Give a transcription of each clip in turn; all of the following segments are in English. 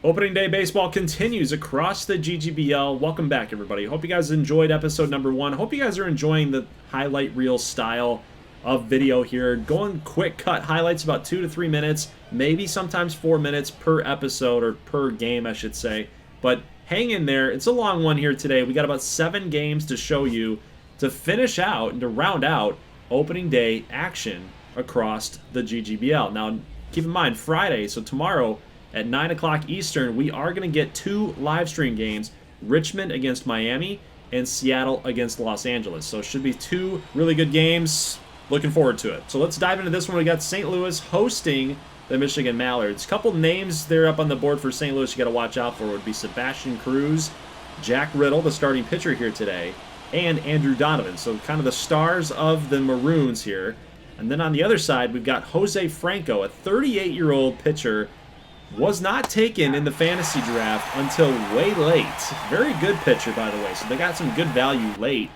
Opening day baseball continues across the GGBL. Welcome back, everybody. Hope you guys enjoyed episode number 1. Hope you guys are enjoying the highlight reel style of video here. Going quick cut highlights, about 2 to 3 minutes, maybe sometimes 4 minutes per episode, or per game, I should say. But hang in there. It's a long one here today. We got about 7 games to show you to finish out and to round out opening day action across the GGBL. Now, keep in mind, Friday, so tomorrow, at 9 o'clock Eastern, we are going to get 2 live stream games, Richmond against Miami and Seattle against Los Angeles. So it should be 2 really good games. Looking forward to it. So let's dive into this one. We got St. Louis hosting the Michigan Mallards. Couple names there up on the board for St. Louis you got to watch out for would be Sebastian Cruz, Jack Riddle, the starting pitcher here today, and Andrew Donovan. So kind of the stars of the Maroons here. And then on the other side, we've got Jose Franco, a 38-year-old pitcher. Was not taken in the fantasy draft until way late. Very good pitcher, by the way, so they got some good value late.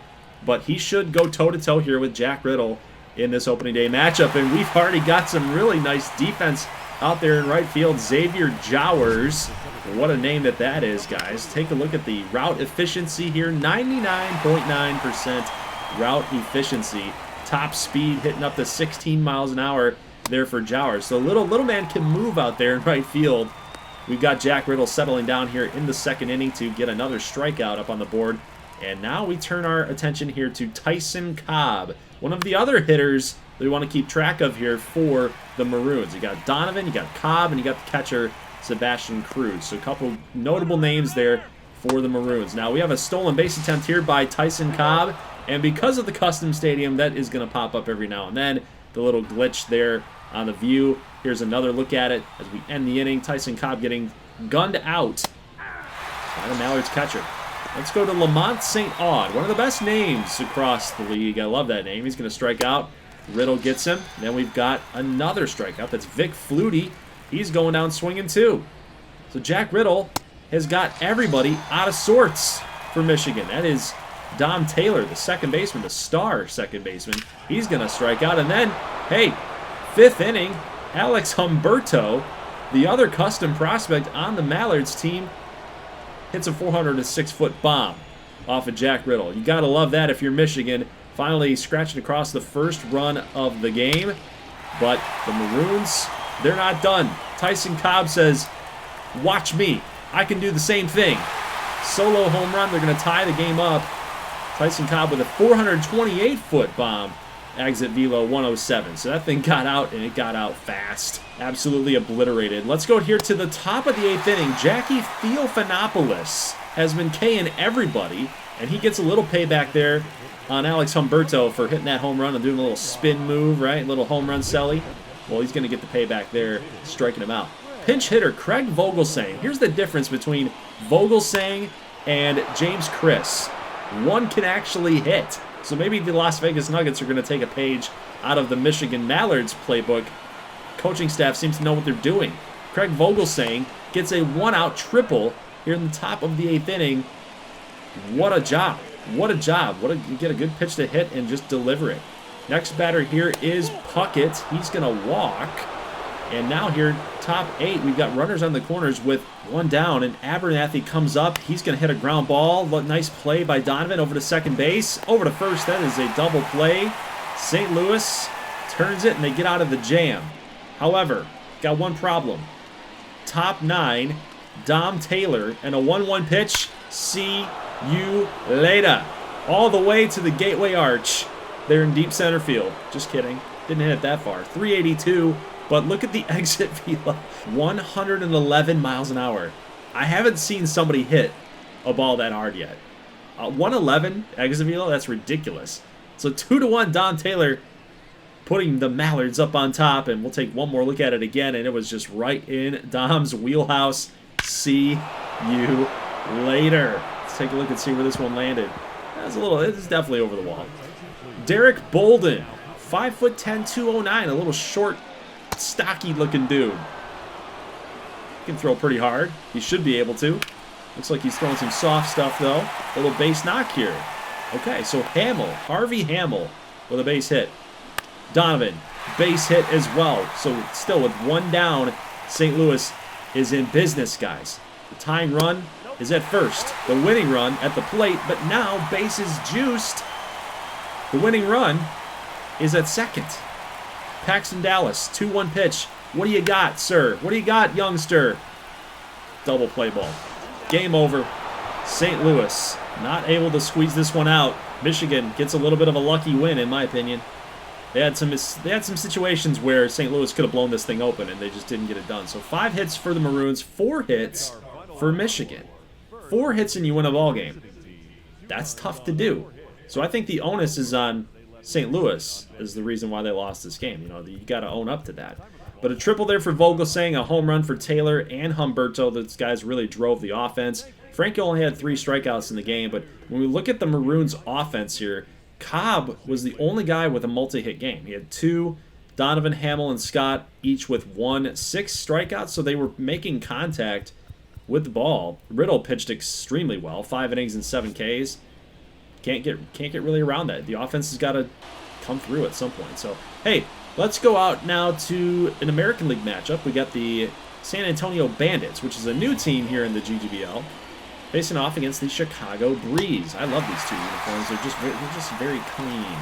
But he should go toe-to-toe here with Jack Riddle in this opening day matchup. And we've already got some really nice defense out there in right field. Xavier Jowers. What a name that is, guys. Take a look at the route efficiency here. 99.9% route efficiency. Top speed hitting up to 16 miles an hour there for Jowers. So little man can move out there in right field. We've got Jack Riddle settling down here in the second inning to get another strikeout up on the board. And now we turn our attention here to Tyson Cobb, one of the other hitters that we want to keep track of here for the Maroons. You got Donovan, you got Cobb, and you got the catcher Sebastian Cruz. So a couple notable names there for the Maroons. Now we have a stolen base attempt here by Tyson Cobb, and because of the custom stadium, that is going to pop up every now and then. The little glitch there on the view. Here's another look at it as we end the inning. Tyson Cobb getting gunned out by the Mallards catcher. Let's go to Lamont St. Aud, one of the best names across the league. I love that name. He's going to strike out. Riddle gets him. Then we've got another strikeout. That's Vic Flutie. He's going down swinging too. So Jack Riddle has got everybody out of sorts for Michigan. That is Dom Taylor, the second baseman, the star second baseman. He's going to strike out. And then, hey, 5th inning, Alex Humberto, the other custom prospect on the Mallards team, hits a 406-foot bomb off of Jack Riddle. You got to love that if you're Michigan. Finally scratching across the first run of the game. But the Maroons, they're not done. Tyson Cobb says, watch me. I can do the same thing. Solo home run. They're going to tie the game up. Tyson Cobb with a 428-foot bomb. Exit velo 107. So that thing got out, and it got out fast. Absolutely obliterated. Let's go here to the top of the 8th inning. Jackie Theophanopoulos has been K-ing everybody, and he gets a little payback there on Alex Humberto for hitting that home run and doing a little spin move, right? Little home run celly. Well, he's going to get the payback there, striking him out. Pinch hitter Craig Vogelsang. Here's the difference between Vogelsang and James Chris. One can actually hit. So maybe the Las Vegas Nuggets are going to take a page out of the Michigan Mallards playbook. Coaching staff seems to know what they're doing. Craig Vogelsang gets a 1-out triple here in the top of the 8th inning. What a job. What a job. You get a good pitch to hit and just deliver it. Next batter here is Puckett. He's going to walk. And now here, top 8, we've got runners on the corners with 1 down, and Abernathy comes up. He's going to hit a ground ball. Nice play by Donovan over to second base. Over to first, that is a double play. St. Louis turns it, and they get out of the jam. However, got one problem. Top 9, Dom Taylor, and a 1-1 pitch. See you later. All the way to the Gateway Arch. They're in deep center field. Just kidding. Didn't hit it that far. 382. But look at the exit velo, 111 miles an hour. I haven't seen somebody hit a ball that hard yet. 111 exit velo, that's ridiculous. So 2-1 Don Taylor putting the Mallards up on top, and we'll take one more look at it again, and it was just right in Dom's wheelhouse. See you later. Let's take a look and see where this one landed. It's definitely over the wall. Derek Bolden, 5'10", 209, a little short, stocky looking dude. He can throw pretty hard. He should be able to. Looks like he's throwing some soft stuff though. A little base knock here. Okay, so Harvey Hamill with a base hit. Donovan, base hit as well. So still with 1 down, St. Louis is in business, guys. The tying run is at first. The winning run at the plate, but now bases juiced. The winning run is at second. Paxton Dallas, 2-1 pitch. What do you got, sir? What do you got, youngster? Double play ball. Game over. St. Louis not able to squeeze this one out. Michigan gets a little bit of a lucky win, in my opinion. They had some situations where St. Louis could have blown this thing open, and they just didn't get it done. So 5 hits for the Maroons, 4 hits for Michigan. 4 hits and you win a ball game. That's tough to do. So I think the onus is on St. Louis is the reason why they lost this game. You know, you got to own up to that. But a triple there for Vogelsang, a home run for Taylor and Humberto. Those guys really drove the offense. Frankie only had 3 strikeouts in the game, but when we look at the Maroons' offense here, Cobb was the only guy with a multi-hit game. He had 2. Donovan, Hamill, and Scott each with 1, 6 strikeouts, so they were making contact with the ball. Riddle pitched extremely well, 5 innings and 7 Ks. Can't get really around that. The offense has got to come through at some point. So, hey, let's go out now to an American League matchup. We got the San Antonio Bandits, which is a new team here in the GGBL, facing off against the Chicago Breeze. I love these 2 uniforms. They're just very clean.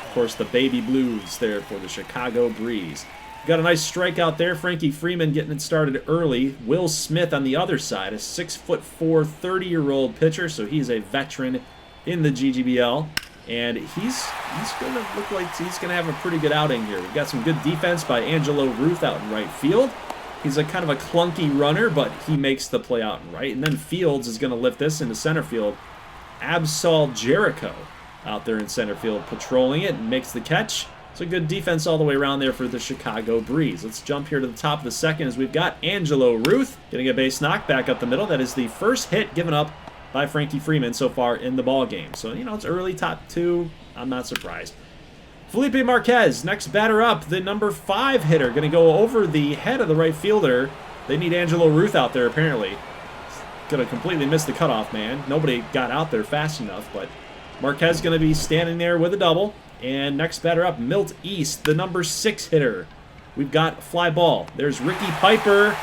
Of course, the baby blues there for the Chicago Breeze. Got a nice strikeout there. Frankie Freeman getting it started early. Will Smith on the other side, a 6'4", 30-year-old pitcher, so he's a veteran in the GGBL. And he's going to look like he's going to have a pretty good outing here. We've got some good defense by Angelo Ruth out in right field. He's a kind of a clunky runner, but he makes the play out in right. And then Fields is going to lift this into center field. Absol Jericho out there in center field patrolling it and makes the catch. So good defense all the way around there for the Chicago Breeze. Let's jump here to the top of the second as we've got Angelo Ruth getting a base knock back up the middle. That is the first hit given up by Frankie Freeman so far in the ball game. So, you know, it's early, top 2. I'm not surprised. Felipe Marquez, next batter up, the number 5 hitter, going to go over the head of the right fielder. They need Angelo Ruth out there, apparently. Going to completely miss the cutoff man. Nobody got out there fast enough, but Marquez going to be standing there with a double. And next batter up, Milt East, the number 6 hitter. We've got fly ball. There's Ricky Piper.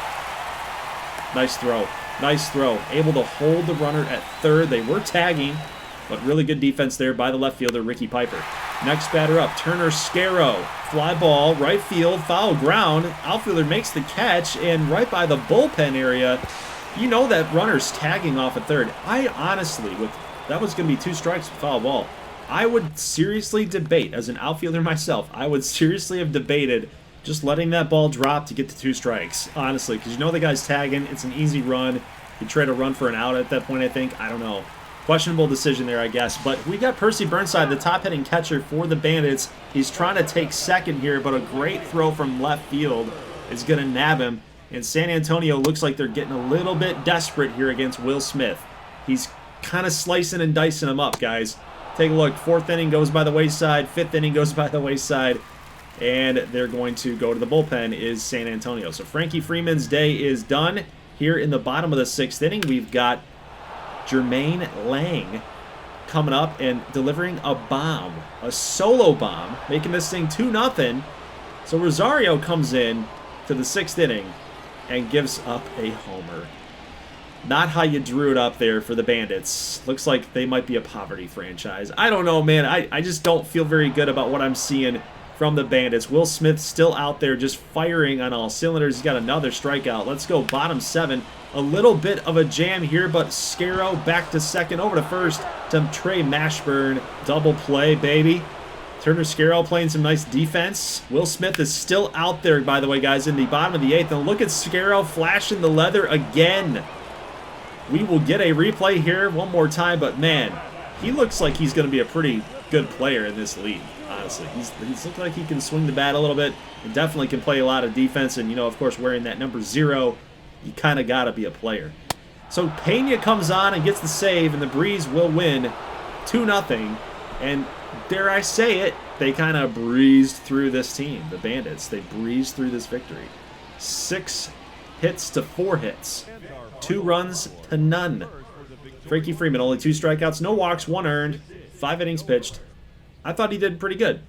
Nice throw. Nice throw. Able to hold the runner at third. They were tagging, but really good defense there by the left fielder, Ricky Piper. Next batter up, Turner Scarrow. Fly ball, right field, foul ground. Outfielder makes the catch, and right by the bullpen area, you know that runner's tagging off at third. I honestly, that was going to be 2 strikes with foul ball. I would seriously debate, as an outfielder myself, I would seriously have debated just letting that ball drop to get to 2 strikes, honestly, because you know the guy's tagging. It's an easy run. You try to run for an out at that point, I think. I don't know. Questionable decision there, I guess. But we got Percy Burnside, the top-hitting catcher for the Bandits. He's trying to take second here, but a great throw from left field is going to nab him. And San Antonio looks like they're getting a little bit desperate here against Will Smith. He's kind of slicing and dicing him up, guys. Take a look. 4th inning goes by the wayside. 5th inning goes by the wayside. And they're going to go to the bullpen is San Antonio. So Frankie Freeman's day is done. Here in the bottom of the 6th inning, we've got Jermaine Lang coming up and delivering a bomb. A solo bomb, making this thing 2-0. So Rosario comes in to the 6th inning and gives up a homer. Not how you drew it up there for the Bandits. Looks like they might be a poverty franchise. I don't know, man. I just don't feel very good about what I'm seeing from the Bandits. Will Smith still out there just firing on all cylinders. He's got another strikeout. Let's go bottom 7. A little bit of a jam here, but Scarrow back to second, over to first to Trey Mashburn. Double play, baby. Turner Scarrow playing some nice defense. Will Smith is still out there, by the way, guys, in the bottom of the 8th. And look at Scarrow flashing the leather again. We will get a replay here one more time, but man, he looks like he's going to be a pretty good player in this league, honestly. He's looking like he can swing the bat a little bit and definitely can play a lot of defense. And, you know, of course, wearing that number 0, you kind of got to be a player. So Pena comes on and gets the save, and the Breeze will win 2-0. And dare I say it, they kind of breezed through this team, the Bandits. They breezed through this victory. 6 hits to 4 hits. 2 runs to none. Frankie Freeman, only 2 strikeouts, no walks, 1 earned, 5 innings pitched. I thought he did pretty good.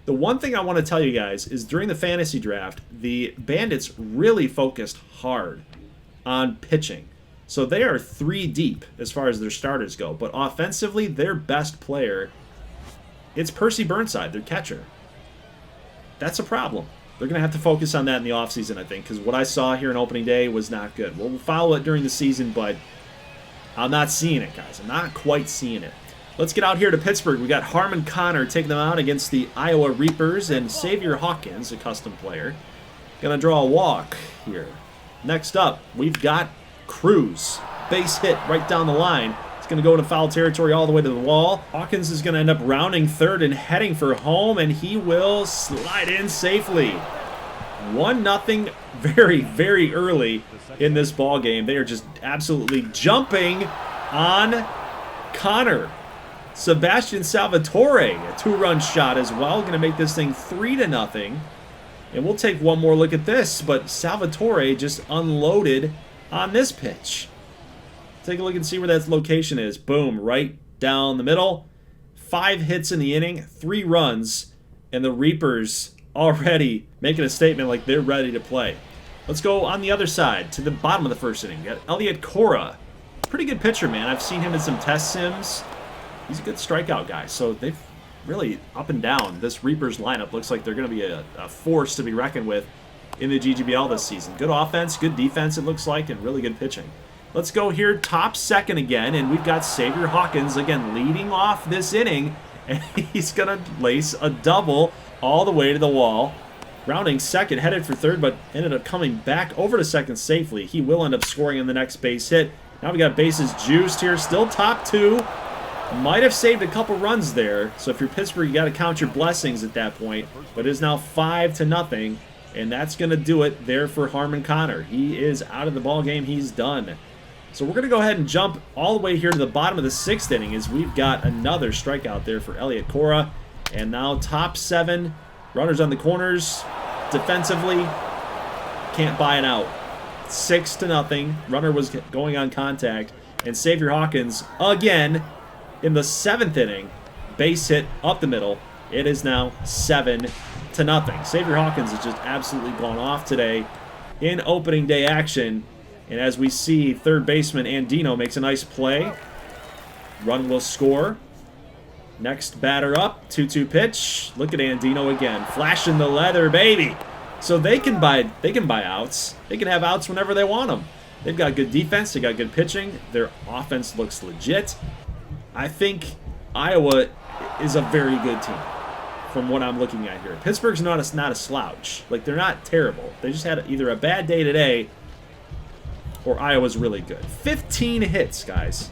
The one thing I want to tell you guys is during the fantasy draft, the Bandits really focused hard on pitching. So they are 3 deep as far as their starters go. But offensively, their best player, it's Percy Burnside, their catcher. That's a problem. They're going to have to focus on that in the offseason, I think, because what I saw here in opening day was not good. We'll follow it during the season, but I'm not seeing it, guys. I'm not quite seeing it. Let's get out here to Pittsburgh. We got Harmon Connor taking them out against the Iowa Reapers, and Xavier Hawkins, a custom player, going to draw a walk here. Next up, we've got Cruz. Base hit right down the line. It's going to go into foul territory all the way to the wall. Hawkins is going to end up rounding third and heading for home, and he will slide in safely. 1-0 very, very early in this ball game. They are just absolutely jumping on Connor. Sebastian Salvatore, a 2-run shot as well. Going to make this thing 3-0. And we'll take one more look at this, but Salvatore just unloaded on this pitch. Take a look and see where that location is. Boom, right down the middle. 5 hits in the inning, 3 runs, and the Reapers already making a statement like they're ready to play. Let's go on the other side to the bottom of the first inning. We got Elliot Cora. Pretty good pitcher, man. I've seen him in some test sims. He's a good strikeout guy. So they've really up and down. This Reapers lineup looks like they're going to be a force to be reckoned with in the GGBL this season. Good offense, good defense it looks like, and really good pitching. Let's go here top second again, and we've got Xavier Hawkins again leading off this inning, and he's going to lace a double all the way to the wall. Rounding second, headed for third, but ended up coming back over to second safely. He will end up scoring on the next base hit. Now we got bases juiced here, still top 2. Might have saved a couple runs there, so if you're Pittsburgh, you got to count your blessings at that point. But it is now 5-0, and that's going to do it there for Harmon Connor. He is out of the ball game. He's done. So we're going to go ahead and jump all the way here to the bottom of the 6th inning as we've got another strikeout there for Elliot Cora. And now top 7, runners on the corners. Defensively, can't buy it out. 6-0. Runner was going on contact. And Xavier Hawkins again in the 7th inning. Base hit up the middle. It is now 7-0. Xavier Hawkins has just absolutely gone off today in opening day action. And as we see, third baseman Andino makes a nice play. Run will score. Next batter up, 2-2 pitch. Look at Andino again, flashing the leather, baby. So they can buy outs. They can have outs whenever they want them. They've got good defense. They got good pitching. Their offense looks legit. I think Iowa is a very good team from what I'm looking at here. Pittsburgh's not a slouch. Like, they're not terrible. They just had either a bad day today or Iowa's really good. 15 hits, guys.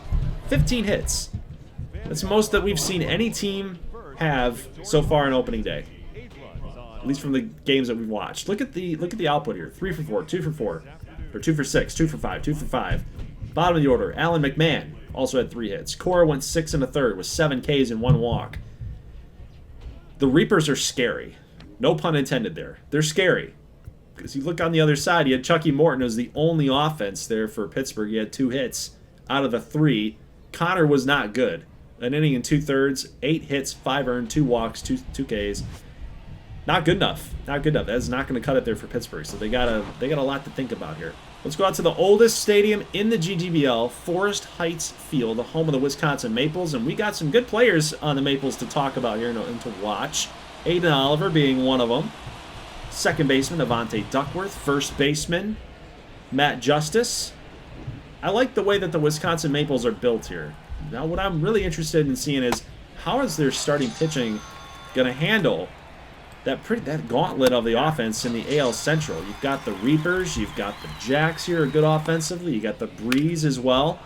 15 hits. That's the most that we've seen any team have so far in opening day. At least from the games that we've watched. Look at the output here. 3 for 4, 2 for 4, or 2 for 6, 2 for 5, 2 for 5. Bottom of the order, Alan McMahon also had 3 hits. Cora went 6 1/3 with 7 Ks and 1 walk. The Reapers are scary. No pun intended there. They're scary. Because you look on the other side, you had Chucky Morton as the only offense there for Pittsburgh. He had 2 hits out of the 3. Connor was not good. An inning and 2/3, 8 hits, 5 earned, 2 walks, 2 Ks. Not good enough. Not good enough. That's not going to cut it there for Pittsburgh. So they got a lot to think about here. Let's go out to the oldest stadium in the GGBL, Forest Heights Field, the home of the Wisconsin Maples, and we got some good players on the Maples to talk about here and to watch. Aiden Oliver being one of them. Second baseman, Avante Duckworth. First baseman, Matt Justice. I like the way that the Wisconsin Maples are built here. Now, what I'm really interested in seeing is how is their starting pitching going to handle that gauntlet of the offense in the AL Central. You've got the Reapers, you've got the Jacks here, good offensively, you got the Breeze as well.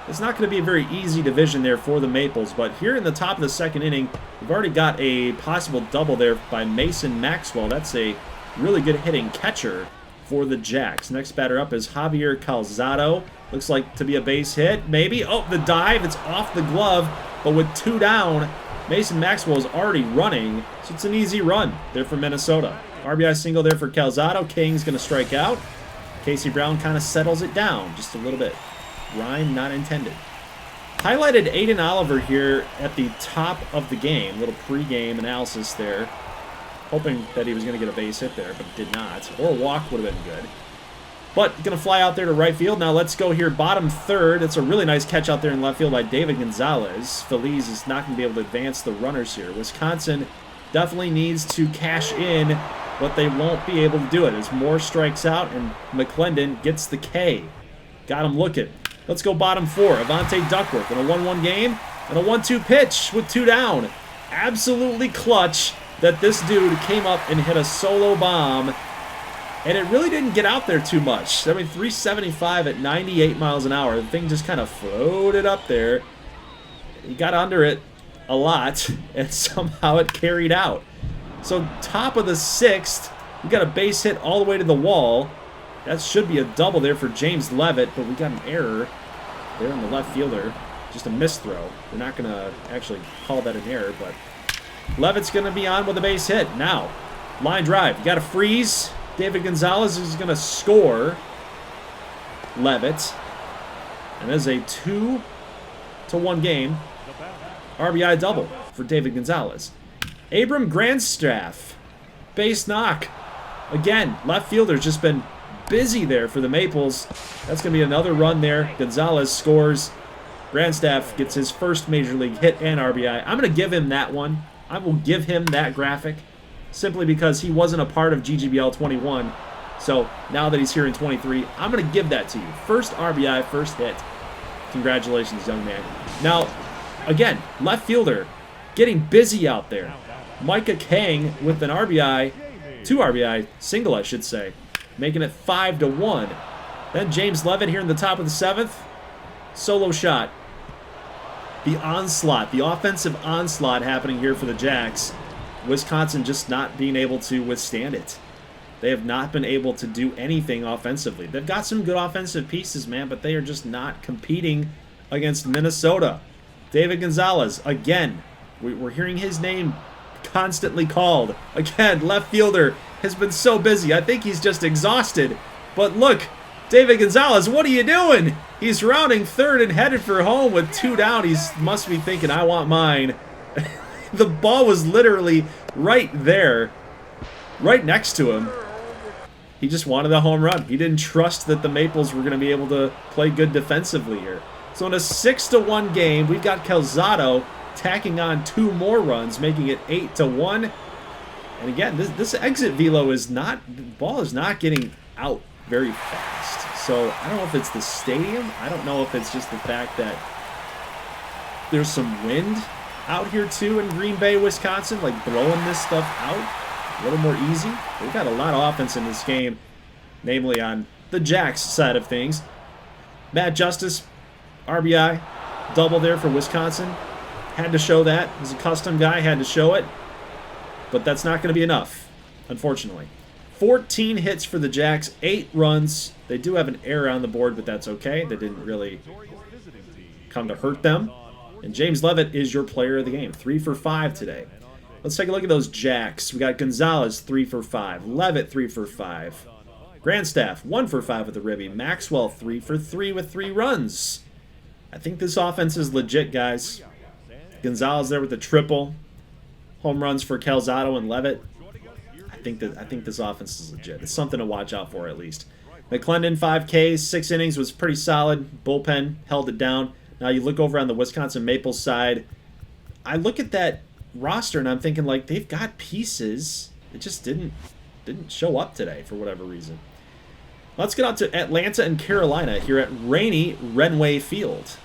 It's not going to be a very easy division there for the Maples, but here in the top of the 2nd inning, we've already got a possible double there by Mason Maxwell. That's a really good hitting catcher for the Jacks. Next batter up is Javier Calzado. Looks like to be a base hit, maybe. Oh, the dive, it's off the glove, but with 2 down, Mason Maxwell is already running, so it's an easy run there for Minnesota. RBI single there for Calzado. King's going to strike out. Casey Brown kind of settles it down just a little bit. Rhyme not intended. Highlighted Aiden Oliver here at the top of the game. Little pre-game analysis there. Hoping that he was going to get a base hit there, but did not. Or a walk would have been good. But going to fly out there to right field. Now let's go here, bottom third. It's a really nice catch out there in left field by David Gonzalez. Feliz is not going to be able to advance the runners here. Wisconsin definitely needs to cash in, but they won't be able to do it as Moore strikes out and McClendon gets the K. Got him looking. Let's go bottom four. Avante Duckworth in a 1-1 game and a 1-2 pitch with 2 down. Absolutely clutch that this dude came up and hit a solo bomb. And it really didn't get out there too much. I mean, 375 at 98 miles an hour. The thing just kind of floated up there. He got under it a lot, and somehow it carried out. So top of the 6th, we got a base hit all the way to the wall. That should be a double there for James Levitt, but we got an error there on the left fielder. Just a missed throw. We're not going to actually call that an error, but Levitt's going to be on with a base hit. Now, line drive. You got to freeze. David Gonzalez is going to score Levitt. And there's a 2-1 game. RBI double for David Gonzalez. Abram Grandstaff, base knock. Again, left fielder's just been busy there for the Maples. That's going to be another run there. Gonzalez scores. Grandstaff gets his first major league hit and RBI. I'm going to give him that one. I will give him that graphic, simply because he wasn't a part of GGBL 21. So now that he's here in 23, I'm going to give that to you. First RBI, first hit. Congratulations, young man. Now, again, left fielder getting busy out there. Micah Kang with an RBI, 2 RBI, single I should say, making it 5-1. Then James Levitt here in the top of the 7th. Solo shot. The onslaught, the offensive onslaught happening here for the Jacks. Wisconsin just not being able to withstand it. They have not been able to do anything offensively. They've got some good offensive pieces, man, but they are just not competing against Minnesota. David Gonzalez, again, we're hearing his name constantly called. Again, left fielder has been so busy. I think he's just exhausted. But look, David Gonzalez, what are you doing? He's rounding third and headed for home with 2 down. He must be thinking, I want mine. The ball was literally right there, right next to him. He just wanted a home run. He didn't trust that the Maples were going to be able to play good defensively here. So in a 6-1 game, we've got Calzado tacking on 2 more runs, making it 8-1. And again, this exit velo is not, the ball is not getting out very fast. So I don't know if it's the stadium. I don't know if it's just the fact that there's some wind out here too in Green Bay, Wisconsin, like blowing this stuff out a little more easy. We've got a lot of offense in this game, namely on the Jacks side of things. Matt Justice, RBI, double there for Wisconsin. Had to show that. He's a custom guy, had to show it. But that's not going to be enough, unfortunately. 14 hits for the Jacks, 8 runs. They do have an error on the board, but that's okay. That didn't really come to hurt them. And James Levitt is your player of the game. 3 for 5 today. Let's take a look at those Jacks. We got Gonzalez, 3 for 5. Levitt, 3 for 5. Grandstaff, 1 for 5 with the ribby. Maxwell, 3 for 3 with 3 runs. I think this offense is legit, guys. Gonzalez there with the triple. Home runs for Calzado and Levitt. I think this offense is legit. It's something to watch out for, at least. McClendon, 5 Ks, 6 innings, was pretty solid. Bullpen held it down. Now you look over on the Wisconsin Maples side. I look at that roster and I'm thinking, like, they've got pieces. It just didn't show up today for whatever reason. Let's get out to Atlanta and Carolina here at rainy Renway Field.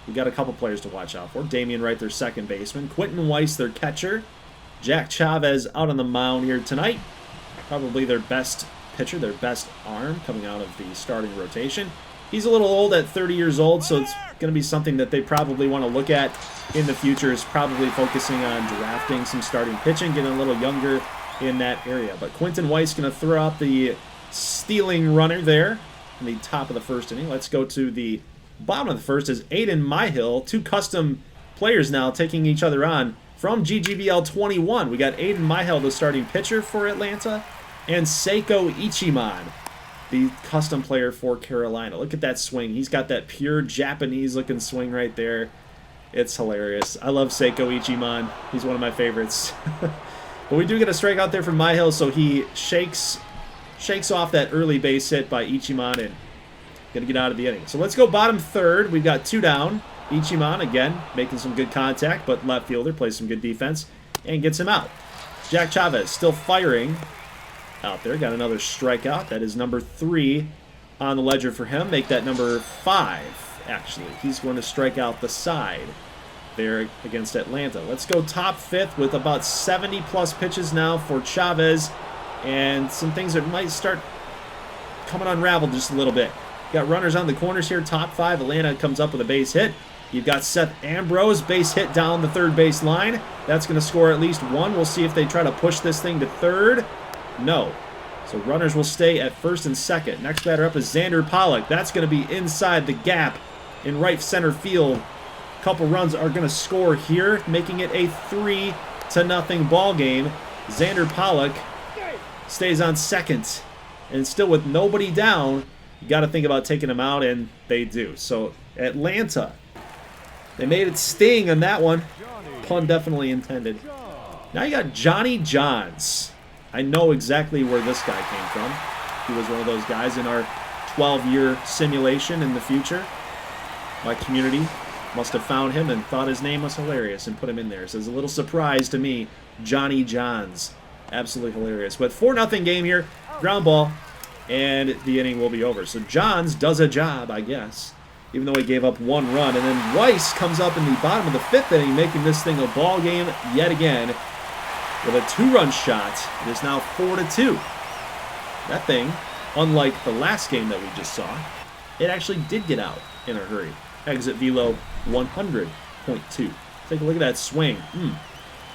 We got a couple players to watch out for. Damian Wright, their second baseman. Quentin Weiss, their catcher. Jack Chavez out on the mound here tonight. Probably their best pitcher, their best arm coming out of the starting rotation. He's a little old at 30 years old, so it's going to be something that they probably want to look at in the future, is probably focusing on drafting some starting pitching, getting a little younger in that area. But Quentin Weiss going to throw out the stealing runner there in the top of the first inning. Let's go to the bottom of the first is Aiden Myhill, 2 custom players now taking each other on from GGBL 21. We got Aiden Myhill, the starting pitcher for Atlanta, and Seiko Ichiman, the custom player for Carolina. Look at that swing. He's got that pure Japanese-looking swing right there. It's hilarious. I love Seiko Ichiman. He's one of my favorites. But we do get a strikeout there from Myhill, so he shakes shakes off that early base hit by Ichiman and going to get out of the inning. So let's go bottom third. We've got 2 down. Ichiman, again, making some good contact, but left fielder plays some good defense and gets him out. Jack Chavez still firing out there. Got another strikeout. That is number 3 on the ledger for him. Make that number 5, actually. He's going to strike out the side there against Atlanta. Let's go top 5th with about 70-plus pitches now for Chavez and some things that might start coming unraveled just a little bit. Got runners on the corners here. Top 5. Atlanta comes up with a base hit. You've got Seth Ambrose, base hit down the third base line. That's going to score at least 1. We'll see if they try to push this thing to third. No. So runners will stay at first and second. Next batter up is Xander Pollock. That's going to be inside the gap in right center field. A couple runs are going to score here, making it a 3-0 ball game. Xander Pollock stays on second. And still with nobody down, you got to think about taking him out, and they do. So Atlanta, they made it sting on that one. Pun definitely intended. Now you got Johnny Johns. I know exactly where this guy came from. He was one of those guys in our 12-year simulation in the future. My community must have found him and thought his name was hilarious and put him in there. So it's a little surprise to me. Johnny Johns. Absolutely hilarious. But 4-0 game here. Ground ball. And the inning will be over. So Johns does a job, I guess, even though he gave up 1 run. And then Weiss comes up in the bottom of the 5th inning, making this thing a ball game yet again with a 2-run shot. It is now 4-2. That thing, unlike the last game that we just saw, it actually did get out in a hurry. Exit velo 100.2. Take a look at that swing.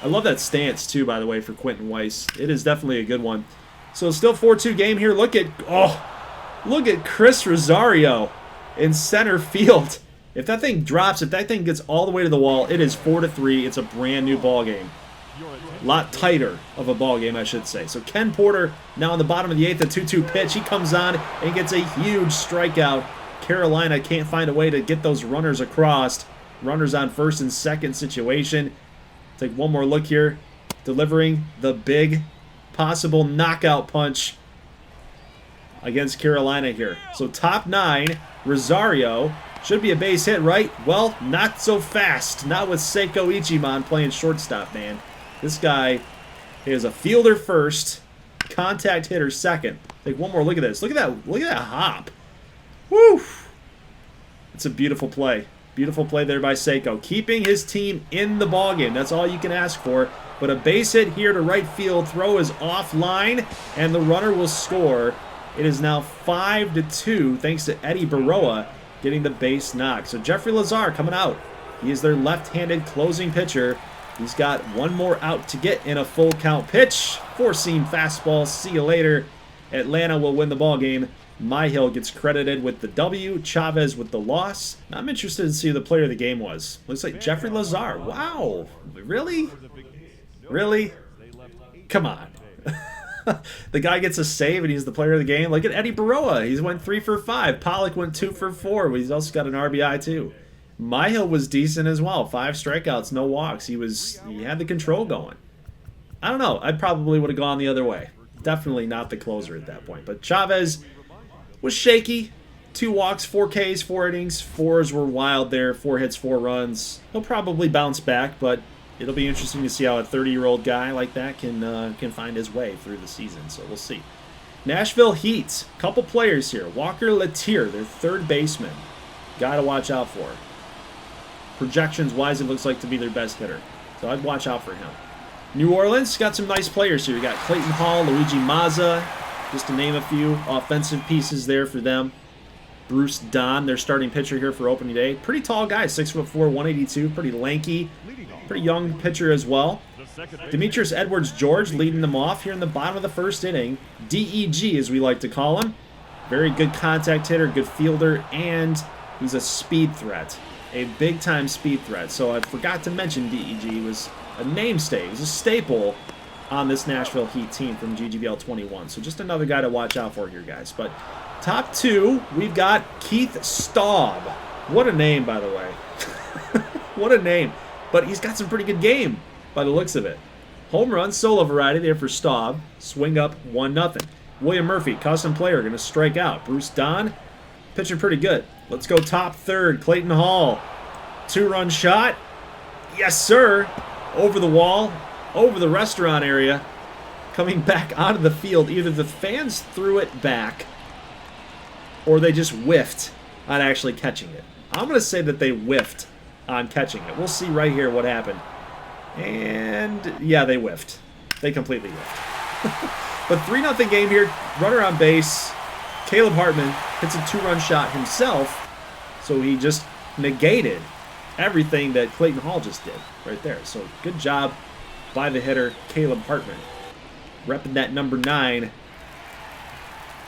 I love that stance, too, by the way, for Quentin Weiss. It is definitely a good one. So it's still 4-2 game here. Look at Chris Rosario in center field. If that thing drops, if that thing gets all the way to the wall, it is 4-3. It's a brand new ball game. A lot tighter of a ball game, I should say. So Ken Porter now in the bottom of the 8th, a 2-2 pitch. He comes on and gets a huge strikeout. Carolina can't find a way to get those runners across. Runners on first and second situation. Take one more look here. Delivering the big possible knockout punch against Carolina here. So top 9, Rosario. Should be a base hit, right? Well, not so fast. Not with Seiko Ichiman playing shortstop, man. This guy is a fielder first, contact hitter second. Take one more look at this. Look at that hop. Woo! It's a beautiful play. Beautiful play there by Seiko. Keeping his team in the ballgame. That's all you can ask for. But a base hit here to right field. Throw is offline, and the runner will score. It is now 5-2 thanks to Eddie Baroa getting the base knock. So Jeffrey Lazar coming out. He is their left-handed closing pitcher. He's got one more out to get in a full count pitch. 4-seam fastball. See you later. Atlanta will win the ball game. Myhill gets credited with the W. Chavez with the loss. Now I'm interested to see who the player of the game was. Looks like Jeffrey Lazar. Wow. Really? Really? Come on. The guy gets a save and he's the player of the game. Look at Eddie Baroa. He's went 3 for 5. Pollock went 2 for 4. But he's also got an RBI too. Myhill was decent as well. 5 strikeouts, no walks. He had the control going. I don't know. I probably would have gone the other way. Definitely not the closer at that point. But Chavez was shaky. 2 walks, 4 Ks, 4 innings. 4s were wild there. 4 hits, 4 runs. He'll probably bounce back, but it'll be interesting to see how a 30-year-old guy like that can find his way through the season. So we'll see. Nashville Heat. Couple players here. Walker Latier, their third baseman. Guy to watch out for. Projections-wise, it looks like to be their best hitter. So I'd watch out for him. New Orleans got some nice players here. You got Clayton Hall, Luigi Mazza, just to name a few offensive pieces there for them. Bruce Don, their starting pitcher here for opening day. Pretty tall guy, 6'4", 182, pretty lanky, pretty young pitcher as well. Demetrius Edwards-George leading them off here in the bottom of the first inning. DEG, as we like to call him. Very good contact hitter, good fielder, and he's a speed threat. A big-time speed threat. So I forgot to mention DEG was a namestay. He was a staple on this Nashville Heat team from GGBL 21. So just another guy to watch out for here, guys. But top 2, we've got Keith Staub. What a name, by the way. What a name. But he's got some pretty good game by the looks of it. Home run, solo variety there for Staub. Swing up 1-0. William Murphy, custom player, going to strike out. Bruce Don, pitching pretty good. Let's go top third. Clayton Hall, 2-run shot. Yes, sir. Over the wall, over the restaurant area. Coming back onto the field. Either the fans threw it back or they just whiffed on actually catching it. I'm going to say that they whiffed on catching it. We'll see right here what happened. And, yeah, they whiffed. They completely whiffed. But 3-0 game here. Runner on base. Caleb Hartman hits a 2-run shot himself. So he just negated everything that Clayton Hall just did right there. So good job by the hitter, Caleb Hartman. Repping that number 9.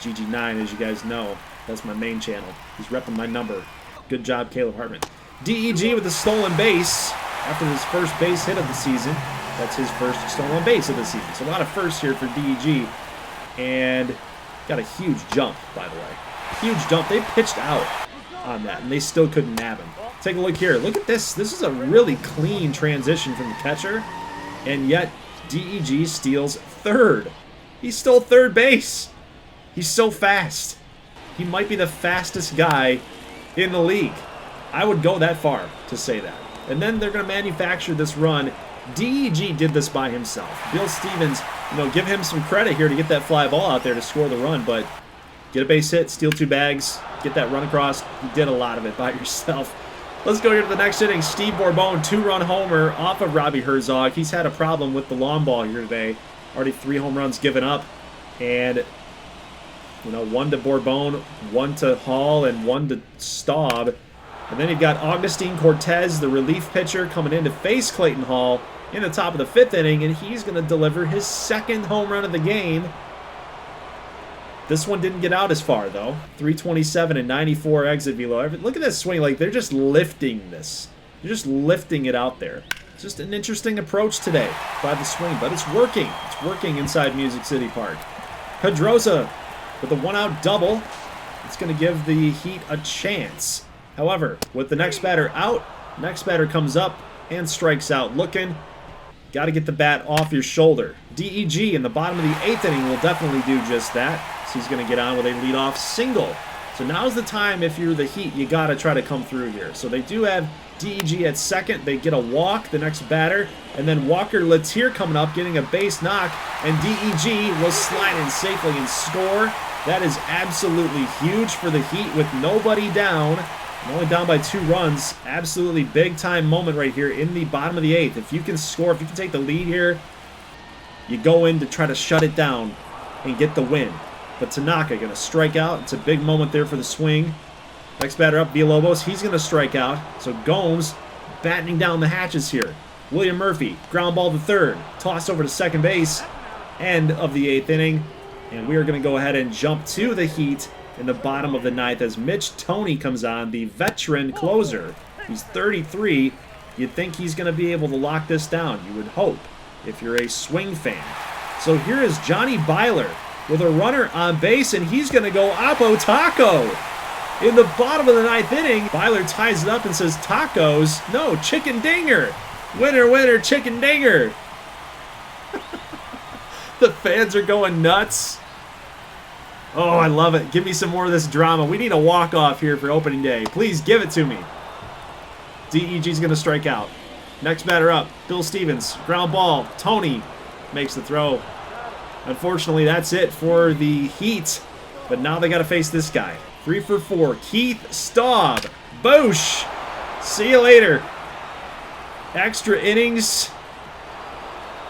GG9, as you guys know. That's my main channel. He's repping my number. Good job, Caleb Hartman. DEG with a stolen base after his first base hit of the season. That's his first stolen base of the season. So a lot of firsts here for DEG. And got a huge jump, by the way. Huge jump. They pitched out on that, and they still couldn't nab him. Take a look here. Look at this. This is a really clean transition from the catcher, and yet DEG steals third. He stole third base. He's so fast. He might be the fastest guy in the league. I would go that far to say that. And then they're going to manufacture this run. DEG did this by himself. Bill Stevens, give him some credit here to get that fly ball out there to score the run, but get a base hit, steal 2 bags, get that run across. You did a lot of it by yourself. Let's go here to the next inning. Steve Bourbon, 2-run homer off of Robbie Herzog. He's had a problem with the long ball here today. Already 3 home runs given up. And, 1 to Bourbon, 1 to Hall, and 1 to Staub. And then you've got Augustine Cortez, the relief pitcher, coming in to face Clayton Hall in the top of the 5th inning, and he's going to deliver his 2nd home run of the game. This one didn't get out as far, though. 327 and 94 exit velo. Look at that swing. Like, they're just lifting this. They're just lifting it out there. It's just an interesting approach today by the swing, but it's working. It's working inside Music City Park. Pedrosa with a 1-out double. It's going to give the Heat a chance. However, with the next batter out, next batter comes up and strikes out looking. Got to get the bat off your shoulder. DEG in the bottom of the 8th inning will definitely do just that. So he's going to get on with a leadoff single. So now's the time, if you're the Heat, you got to try to come through here. So they do have DEG at second. They get a walk, the next batter. And then Walker Latier coming up, getting a base knock. And DEG will slide in safely and score. That is absolutely huge for the Heat with nobody down. Only down by 2 runs. Absolutely big-time moment right here in the bottom of the 8th. If you can score, if you can take the lead here, you go in to try to shut it down and get the win. But Tanaka going to strike out. It's a big moment there for the swing. Next batter up, Villalobos. He's going to strike out. So Gomes battening down the hatches here. William Murphy, ground ball to third. Toss over to second base. End of the 8th inning. And we are going to go ahead and jump to the Heat in the bottom of the 9th as Mitch Toney comes on, the veteran closer. He's 33. You'd think he's going to be able to lock this down. You would hope, if you're a swing fan. So here is Johnny Byler with a runner on base, and he's going to go Oppo Taco. In the bottom of the 9th inning, Byler ties it up and says, tacos? No, chicken dinger. Winner, winner, chicken dinger. The fans are going nuts. Oh, I love it. Give me some more of this drama. We need a walk-off here for opening day. Please give it to me. DEG's going to strike out. Next batter up, Bill Stevens. Ground ball. Toney makes the throw. Unfortunately, that's it for the Heat. But now they got to face this guy. 3 for 4. Keith Staub. Boosh. See you later. Extra innings.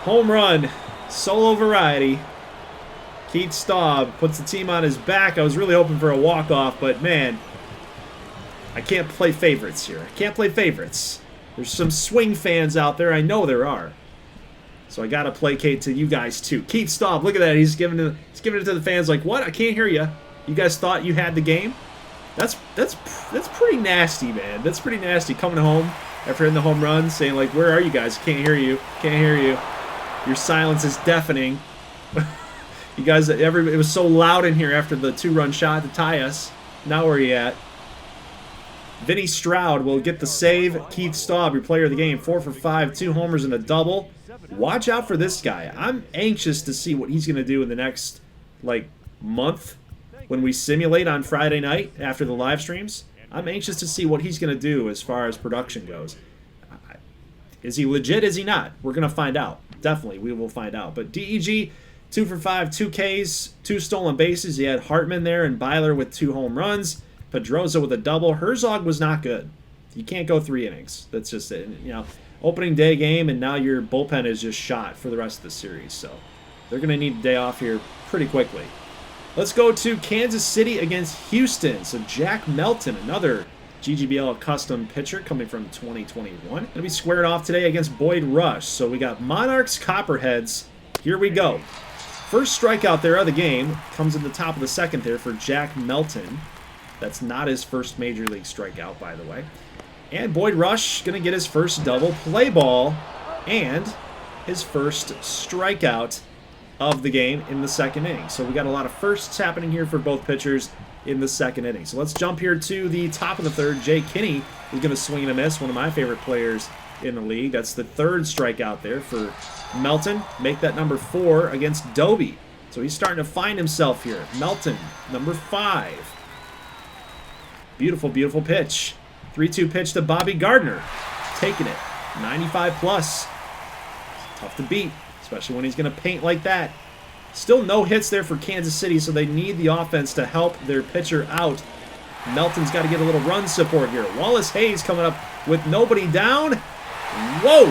Home run. Solo variety. Keith Staub puts the team on his back. I was really hoping for a walk-off, but man, I can't play favorites here. I can't play favorites. There's some swing fans out there. I know there are. So I got to placate to you guys too. Keith Staub, look at that. He's giving it to the fans like, what? I can't hear you. You guys thought you had the game? That's pretty nasty, man. That's pretty nasty coming home after hitting the home run, saying like, where are you guys? Can't hear you. Can't hear you. Your silence is deafening. You guys, it was so loud in here after the 2-run shot to tie us. Now where are you at? Vinny Stroud will get the save. Keith Staub, your player of the game, 4 for 5, 2 homers and a double. Watch out for this guy. I'm anxious to see what he's going to do in the next, month when we simulate on Friday night after the live streams, I'm anxious to see what he's going to do as far as production goes. Is he legit? Is he not? We're going to find out. Definitely, we will find out. But DEG, 2 for 5, 2 Ks, 2 stolen bases. You had Hartman there and Byler with 2 home runs. Pedroza with a double. Herzog was not good. You can't go 3 innings. That's just it. You know, opening day game, and now your bullpen is just shot for the rest of the series. So they're going to need a day off here pretty quickly. Let's go to Kansas City against Houston. So Jack Melton, another GGBL custom pitcher coming from 2021. Going to be squared off today against Boyd Rush. So we got Monarchs, Copperheads. Here we go. First strikeout there of the game comes in the top of the second there for Jack Melton. That's not his first major league strikeout, by the way. And Boyd Rush going to get his first double play ball and his first strikeout of the game in the second inning. So we got a lot of firsts happening here for both pitchers in the second inning. So let's jump here to the top of the third. Jay Kinney is going to swing and a miss, one of my favorite players in the league. That's the third strikeout there for Melton. Make that number 4 against Doby. So he's starting to find himself here. Melton, number 5. Beautiful, beautiful pitch. 3-2 pitch to Bobby Gardner. Taking it. 95 plus. Tough to beat, especially when he's going to paint like that. Still no hits there for Kansas City, so they need the offense to help their pitcher out. Melton's got to get a little run support here. Wallace Hayes coming up with nobody down. Whoa!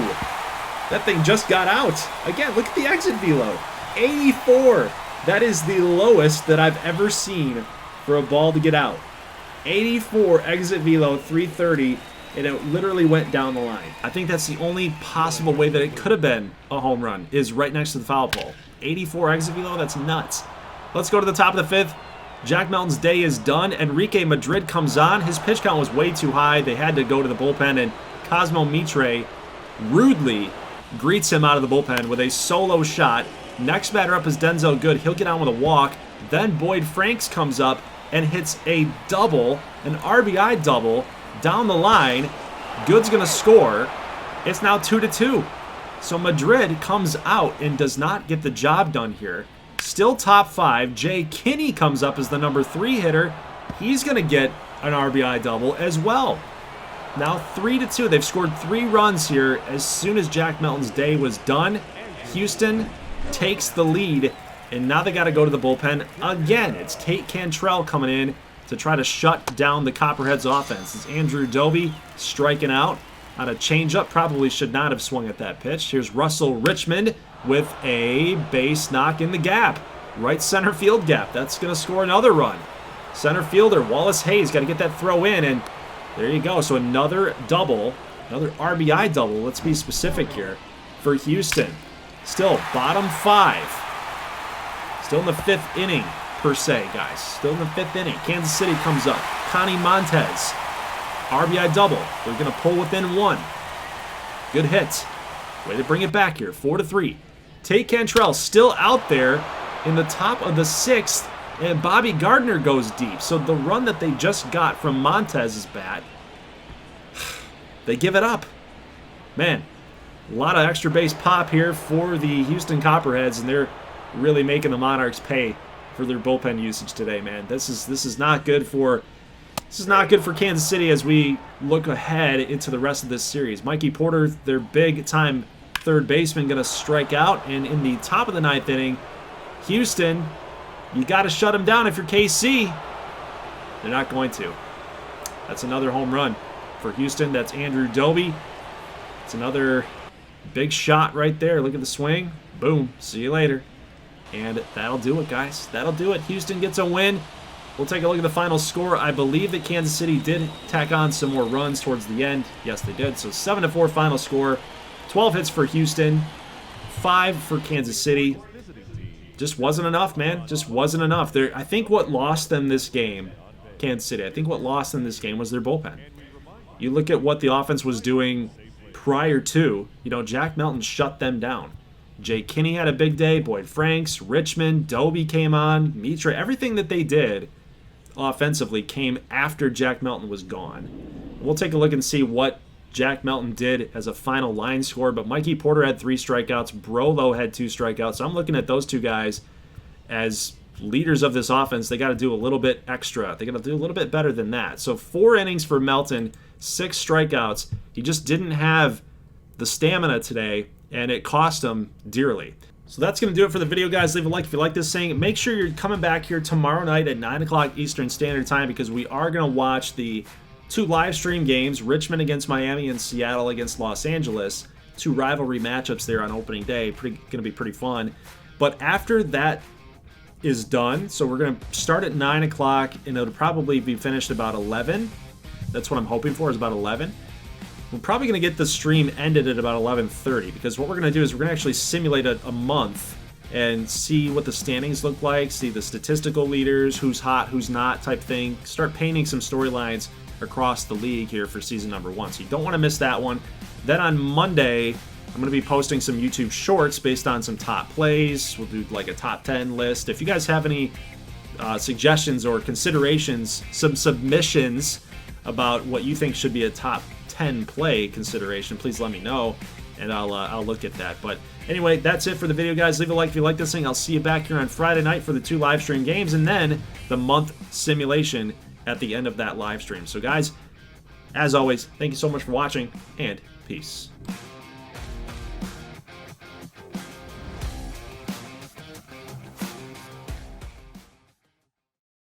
That thing just got out. Again, look at the exit velo. 84. That is the lowest that I've ever seen for a ball to get out. 84 exit velo, 330, and it literally went down the line. I think that's the only possible way that it could have been a home run, is right next to the foul pole. 84 exit velo, that's nuts. Let's go to the top of the 5th. Jack Melton's day is done. Enrique Madrid comes on. His pitch count was way too high. They had to go to the bullpen, and Cosmo Mitre rudely greets him out of the bullpen with a solo shot. Next batter up is Denzel Good. He'll get on with a walk. Then Boyd Franks comes up and hits a double, an RBI double, down the line. Good's going to score. It's now 2-2. So Madrid comes out and does not get the job done here. Still top 5. Jay Kinney comes up as the number 3 hitter. He's going to get an RBI double as well. Now 3-2. They've scored 3 runs here as soon as Jack Melton's day was done. Houston takes the lead, and now they got to go to the bullpen again. It's Tate Cantrell coming in to try to shut down the Copperheads offense. It's Andrew Doby striking out on a changeup. Probably should not have swung at that pitch. Here's Russell Richmond with a base knock in the gap. Right center field gap. That's going to score another run. Center fielder Wallace Hayes got to get that throw in, and there you go. So another double, another RBI double. Let's be specific here for Houston. Still bottom 5. Still in the 5th inning, per se, guys. Still in the 5th inning. Kansas City comes up. Connie Montez. RBI double. They're going to pull within 1. Good hit. Way to bring it back here. 4-3. Tate Cantrell still out there in the top of the 6th, and Bobby Gardner goes deep. So the run that they just got from Montez's bat, they give it up. Man, a lot of extra base pop here for the Houston Copperheads, and they're really making the Monarchs pay for their bullpen usage today, man. This is not good for Kansas City as we look ahead into the rest of this series. Mikey Porter, their big time third baseman, going to strike out, and in the top of the 9th inning, Houston, you got to shut them down if you're KC. They're not going to. That's another home run for Houston. That's Andrew Doby. It's another big shot right there. Look at the swing. Boom. See you later. And that'll do it, guys. That'll do it. Houston gets a win. We'll take a look at the final score. I believe that Kansas City did tack on some more runs towards the end. Yes, they did. So 7-4 final score. 12 hits for Houston. 5 for Kansas City. Just wasn't enough, man. Just wasn't enough. I think what lost them this game, Kansas City, I think what lost them this game was their bullpen. You look at what the offense was doing prior to, Jack Melton shut them down. Jay Kinney had a big day. Boyd Franks, Richmond, Doby came on. Mitra, everything that they did offensively came after Jack Melton was gone. We'll take a look and see what Jack Melton did as a final line score, but Mikey Porter had 3 strikeouts. Brolo had 2 strikeouts. So I'm looking at those 2 guys as leaders of this offense, they got to do a little bit extra. They got to do a little bit better than that. So 4 innings for Melton, 6 strikeouts. He just didn't have the stamina today, and it cost him dearly. So that's going to do it for the video, guys. Leave a like if you like this thing. Make sure you're coming back here tomorrow night at 9 o'clock Eastern Standard Time, because we are going to watch the 2 live stream games, Richmond against Miami and Seattle against Los Angeles. 2 rivalry matchups there on opening day. Going to be pretty fun. But after that is done, so we're going to start at 9 o'clock, and it'll probably be finished about 11. That's what I'm hoping for, is about 11. We're probably going to get the stream ended at about 11:30, because what we're going to do is we're going to actually simulate a month and see what the standings look like, see the statistical leaders, who's hot, who's not type thing, start painting some storylines across the league here for season number 1. So you don't want to miss that one. Then on Monday, I'm going to be posting some YouTube shorts based on some top plays. We'll do like a top 10 list. If you guys have any suggestions or considerations, some submissions about what you think should be a top 10 play consideration, please let me know, and I'll look at that. But anyway, that's it for the video, guys. Leave a like if you like this thing. I'll see you back here on Friday night for the 2 live stream games, and then the month simulation at the end of that live stream. So guys, as always, thank you so much for watching, and peace.